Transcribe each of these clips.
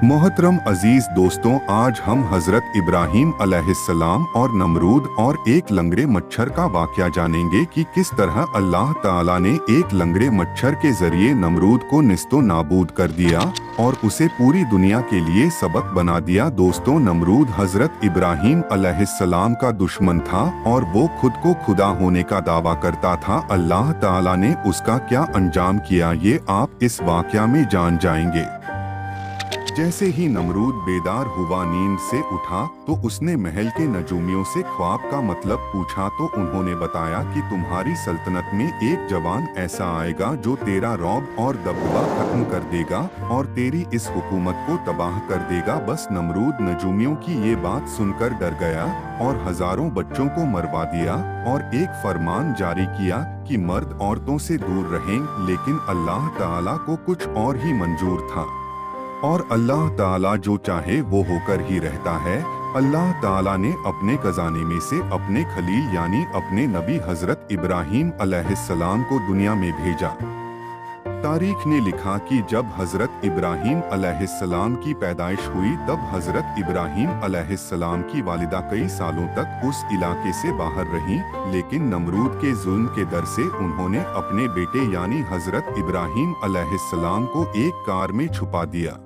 मोहतरम अजीज दोस्तों, आज हम हजरत इब्राहीम अलैहिस्सलाम और नमरूद और एक लंगड़े मच्छर का वाकया जानेंगे कि किस तरह अल्लाह ताला ने एक लंगड़े मच्छर के जरिए नमरूद को निस्तो नाबूद कर दिया और उसे पूरी दुनिया के लिए सबक बना दिया। दोस्तों, नमरूद हजरत इब्राहीम अलैहिस्सलाम का दुश्मन था और वो खुद को खुदा होने का दावा करता था। अल्लाह ताला ने उसका क्या अंजाम किया, ये आप इस वाकया में जान जाएंगे। जैसे ही नमरूद बेदार हुआ, नींद से उठा तो उसने महल के नजूमियों से ख्वाब का मतलब पूछा तो उन्होंने बताया कि तुम्हारी सल्तनत में एक जवान ऐसा आएगा जो तेरा रौब और दबदबा खत्म कर देगा और तेरी इस हुकूमत को तबाह कर देगा। बस नमरूद नजूमियों की ये बात सुनकर डर गया और हजारों बच्चों को मरवा दिया और एक फरमान जारी किया कि मर्द औरतों से दूर रहें। लेकिन अल्लाह ताला को कुछ और ही मंजूर था और अल्लाह ताला जो चाहे वो होकर ही रहता है। अल्लाह ताला ने अपने खजाने में से अपने खलील यानी अपने नबी हजरत इब्राहीम अलैहिस्सलाम को दुनिया में भेजा। तारीख ने लिखा कि जब हजरत इब्राहीम अलैहिस्सलाम की पैदाइश हुई तब हजरत इब्राहीम अलैहिस्सलाम की वालिदा कई सालों तक उस इलाके से बाहर रहीं, लेकिन नमरूद के जुल्म के डर से उन्होंने अपने बेटे यानी हजरत इब्राहीम अलैहिस्सलाम को एक कार में छुपा दिया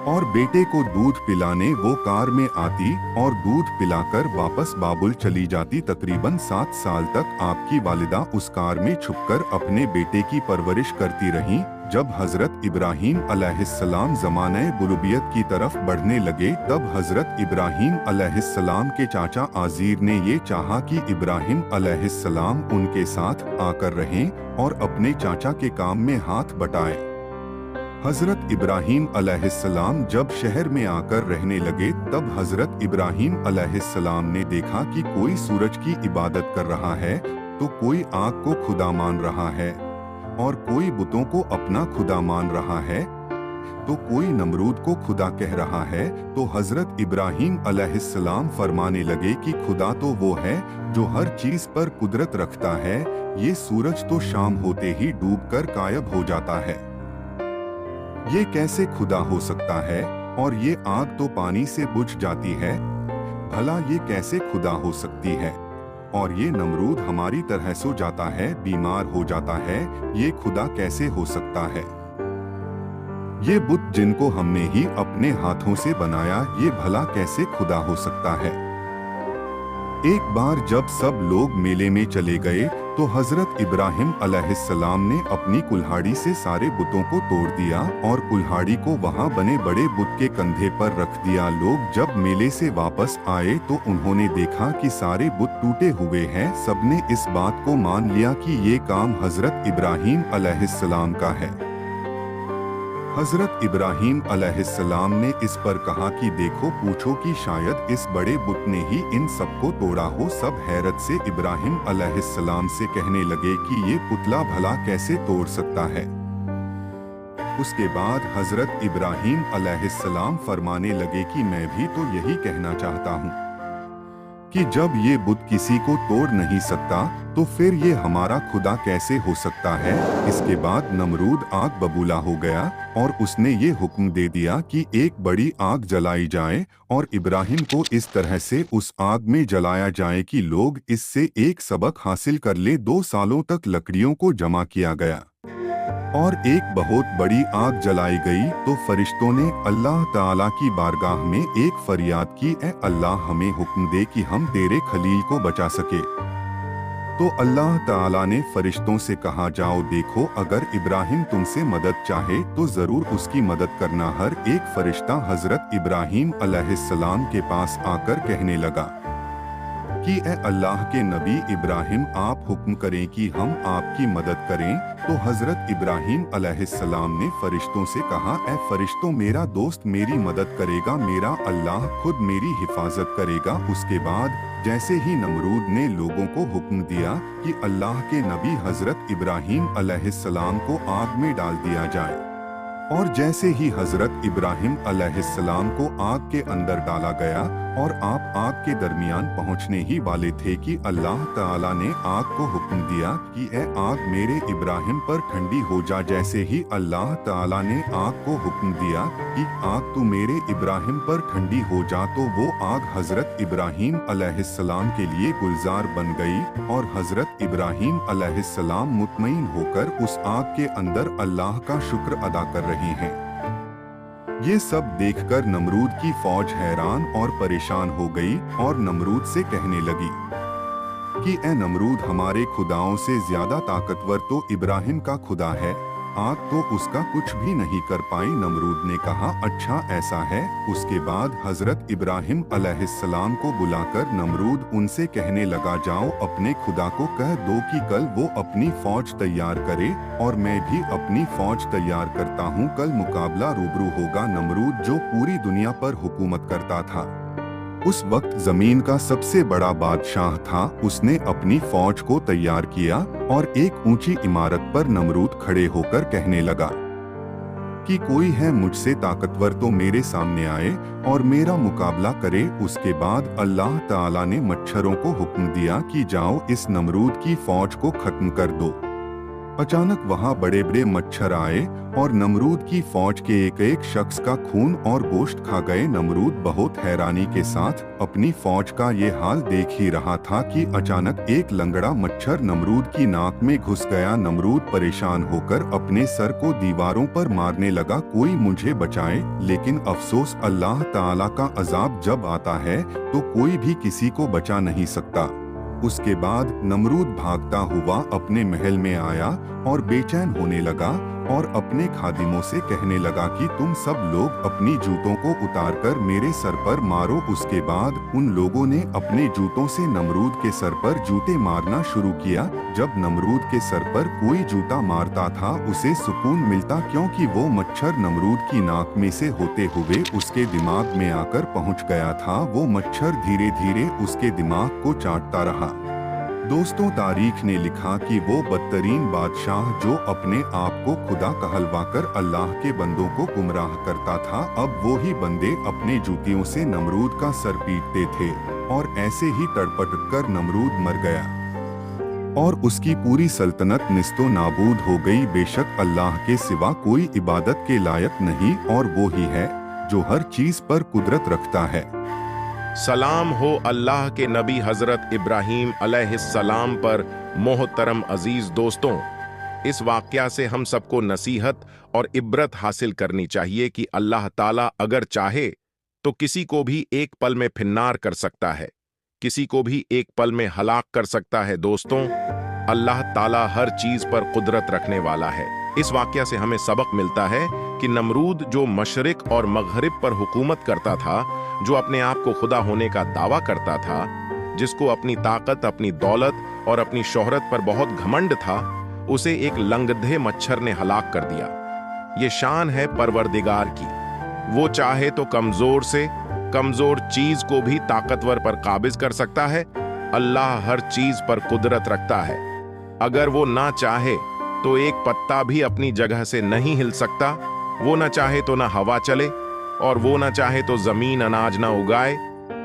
और बेटे को दूध पिलाने वो कार में आती और दूध पिलाकर वापस बाबुल चली जाती। तकरीबन 7 साल तक आपकी वालिदा उस कार में छुपकर अपने बेटे की परवरिश करती रहीं। जब हजरत इब्राहीम अलैहिस्सलाम ज़माने बुलूगियत की तरफ बढ़ने लगे तब हजरत इब्राहीम अलैहिस्सलाम के चाचा आजीर ने ये चाहा कि इब्राहीम अलैहिस्सलाम उनके साथ आकर रहें और अपने चाचा के काम में हाथ बटाएं। हजरत इब्राहीम अलैहिस्सलाम जब शहर में आकर रहने लगे तब हजरत इब्राहीम अलैहिस्सलाम ने देखा कि कोई सूरज की इबादत कर रहा है तो कोई आग को खुदा मान रहा है और कोई बुतों को अपना खुदा मान रहा है, तो कोई नमरूद को खुदा कह रहा है। तो हजरत इब्राहीम अलैहिस्सलाम फरमाने लगे कि खुदा तो वो है जो हर चीज पर कुदरत रखता है। ये सूरज तो शाम होते ही डूबकर गायब हो जाता है, ये कैसे खुदा हो सकता है? और ये आग तो पानी से बुझ जाती है, भला ये कैसे खुदा हो सकती है? और ये नमरूद हमारी तरह सो जाता है, बीमार हो जाता है, ये खुदा कैसे हो सकता है? ये बुत जिनको हमने ही अपने हाथों से बनाया, ये भला कैसे खुदा हो सकता है? एक बार जब सब लोग मेले में चले गए तो हजरत इब्राहीम अलैहिस्सलाम ने अपनी कुल्हाड़ी से सारे बुतों को तोड़ दिया और कुल्हाड़ी को वहां बने बड़े बुत के कंधे पर रख दिया। लोग जब मेले से वापस आए तो उन्होंने देखा कि सारे बुत टूटे हुए हैं। सबने इस बात को मान लिया कि ये काम हजरत इब्राहीम अलैहिस्सलाम का है। हजरत इब्राहीम अलैहिस्सलाम ने इस पर कहा कि देखो, पूछो कि शायद इस बड़े बुत ने ही इन सबको तोड़ा हो। सब हैरत से इब्राहीम अलैहिस्सलाम से कहने लगे कि ये पुतला भला कैसे तोड़ सकता है। उसके बाद हजरत इब्राहीम अलैहिस्सलाम फरमाने लगे कि मैं भी तो यही कहना चाहता हूँ कि जब ये बुत किसी को तोड़ नहीं सकता तो फिर ये हमारा खुदा कैसे हो सकता है। इसके बाद नमरूद आग बबूला हो गया और उसने ये हुक्म दे दिया कि एक बड़ी आग जलाई जाए और इब्राहीम को इस तरह से उस आग में जलाया जाए कि लोग इससे एक सबक हासिल कर ले। 2 सालों तक लकड़ियों को जमा किया गया और एक बहुत बड़ी आग जलाई गई तो फरिश्तों ने अल्लाह ताला की बारगाह में एक फरियाद की, ए अल्लाह, हमें हुक्म दे कि हम तेरे खलील को बचा सके। तो अल्लाह ताला ने फरिश्तों से कहा, जाओ देखो, अगर इब्राहीम तुमसे मदद चाहे तो जरूर उसकी मदद करना। हर एक फरिश्ता हजरत इब्राहीम अलैहिस्सलाम के पास आकर कहने लगा कि ए अल्लाह के नबी इब्राहीम, आप हुक्म करें कि हम आपकी मदद करें। तो हजरत इब्राहीम अलैहिस्सलाम ने फरिश्तों से कहा, ए फरिश्तों, मेरा दोस्त मेरी मदद करेगा, मेरा अल्लाह खुद मेरी हिफाजत करेगा। उसके बाद जैसे ही नमरूद ने लोगों को हुक्म दिया कि अल्लाह के नबी हजरत इब्राहीम अलैहिस्सलाम को आग में डाल दिया जाए और जैसे ही हजरत इब्राहीम अलैहिस्सलाम को आग के अंदर डाला गया और आप आग के दरमियान पहुंचने ही वाले थे कि अल्लाह ताला ने आग को हुक्म दिया कि ए आग मेरे इब्राहिम पर ठंडी हो जा। जैसे ही अल्लाह ताला ने आग को हुक्म दिया कि आग तू मेरे इब्राहिम पर ठंडी हो जा, तो वो आग हजरत इब्राहिम अलैहिस्सलाम के लिए गुलजार बन गई और हजरत इब्राहिम अलैहिस्सलाम मुतमईन होकर उस आग के अंदर अल्लाह का शुक्र अदा कर रहे हैं। ये सब देखकर नमरूद की फौज हैरान और परेशान हो गई और नमरूद से कहने लगी कि ए नमरूद, हमारे खुदाओं से ज्यादा ताकतवर तो इब्राहिम का खुदा है, आग तो उसका कुछ भी नहीं कर पाई। नमरूद ने कहा अच्छा ऐसा है। उसके बाद हजरत इब्राहिम अलैहिस्सलाम को बुलाकर नमरूद उनसे कहने लगा, जाओ अपने खुदा को कह दो कि कल वो अपनी फौज तैयार करे और मैं भी अपनी फौज तैयार करता हूँ। कल मुकाबला रूबरू होगा। नमरूद जो पूरी दुनिया पर हुकूमत करता था, उस वक्त जमीन का सबसे बड़ा बादशाह था, उसने अपनी फौज को तैयार किया और एक ऊंची इमारत पर नमरूद खड़े होकर कहने लगा कि कोई है मुझसे ताकतवर तो मेरे सामने आए और मेरा मुकाबला करे। उसके बाद अल्लाह ताला ने मच्छरों को हुक्म दिया कि जाओ इस नमरूद की फौज को खत्म कर दो। अचानक वहां बड़े बड़े मच्छर आए और नमरूद की फौज के एक एक शख्स का खून और गोश्त खा गए। नमरूद बहुत हैरानी के साथ अपनी फौज का ये हाल देख ही रहा था कि अचानक एक लंगड़ा मच्छर नमरूद की नाक में घुस गया। नमरूद परेशान होकर अपने सर को दीवारों पर मारने लगा, कोई मुझे बचाए। लेकिन अफसोस, अल्लाह ताला का अजाब जब आता है तो कोई भी किसी को बचा नहीं सकता। उसके बाद नमरूद भागता हुआ अपने महल में आया और बेचैन होने लगा और अपने खादिमों से कहने लगा कि तुम सब लोग अपनी जूतों को उतारकर मेरे सर पर मारो। उसके बाद उन लोगों ने अपने जूतों से नमरूद के सर पर जूते मारना शुरू किया। जब नमरूद के सर पर कोई जूता मारता था उसे सुकून मिलता, क्योंकि वो मच्छर नमरूद की नाक में से होते हुए उसके दिमाग में आकर पहुंच गया था। वो मच्छर धीरे धीरे उसके दिमाग को चाटता रहा। दोस्तों, तारीख ने लिखा कि वो बदतरीन बादशाह जो अपने आप को खुदा कहलवाकर अल्लाह के बंदों को गुमराह करता था, अब वो ही बंदे अपने जूतियों से नमरूद का सर पीटते थे और ऐसे ही तड़पट कर नमरूद मर गया और उसकी पूरी सल्तनत निस्तो नाबूद हो गई। बेशक अल्लाह के सिवा कोई इबादत के लायक नहीं और वो ही है जो हर चीज पर कुदरत रखता है। सलाम हो अल्लाह के नबी हजरत इब्राहीम अलैहिस्सलाम पर। मोहतरम अजीज दोस्तों, इस वाक़या से हम सबको नसीहत और इब्रत हासिल करनी चाहिए कि अल्लाह ताला अगर चाहे तो किसी को भी एक पल में फिन्नार कर सकता है, किसी को भी एक पल में हलाक कर सकता है। दोस्तों, अल्लाह ताला हर चीज पर कुदरत रखने वाला है। इस वाक़या से हमें सबक मिलता है कि नमरूद जो मशरिक और मगरिब पर हुकूमत करता था, जो अपने आप को खुदा होने का दावा करता था, जिसको अपनी ताकत, अपनी दौलत और अपनी शोहरत पर बहुत घमंड था, उसे एक लंगदे मच्छर ने हलाक कर दिया। ये शान है परवरदिगार की। वो चाहे तो कमजोर से कमजोर चीज को भी ताकतवर पर काबिज कर सकता है। अल्लाह हर चीज पर कुदरत रखता है। अगर वो ना चाहे तो एक पत्ता भी अपनी जगह से नहीं हिल सकता। वो ना चाहे तो ना हवा चले और वो ना चाहे तो जमीन अनाज ना उगाए।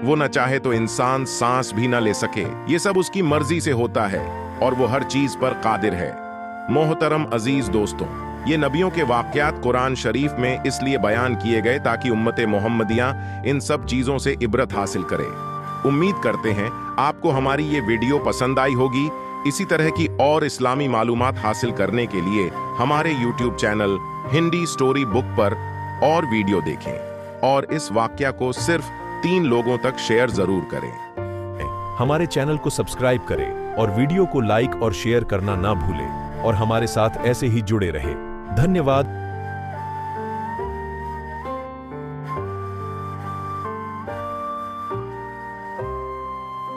वो ना चाहे तो इंसान सांस भी ना ले सके। ये सब उसकी मर्जी से होता है और वो हर चीज पर कादिर है। मोहतरम अजीज दोस्तों, ये नबियों के वाक़यात कुरान शरीफ में इसलिए बयान किए गए ताकि उम्मत मोहम्मदिया इन सब चीजों से इबरत हासिल करे। उम्मीद करते हैं आपको हमारी ये वीडियो पसंद आई होगी। इसी तरह की और इस्लामी मालूमात हासिल करने के लिए हमारे YouTube channel Hindi story book पर और वीडियो देखें और इस वाक़या को सिर्फ 3 लोगों तक शेयर जरूर करें। हमारे चैनल को सब्सक्राइब करें और वीडियो को लाइक और शेयर करना ना भूलें और हमारे साथ ऐसे ही जुड़े रहें। धन्यवाद।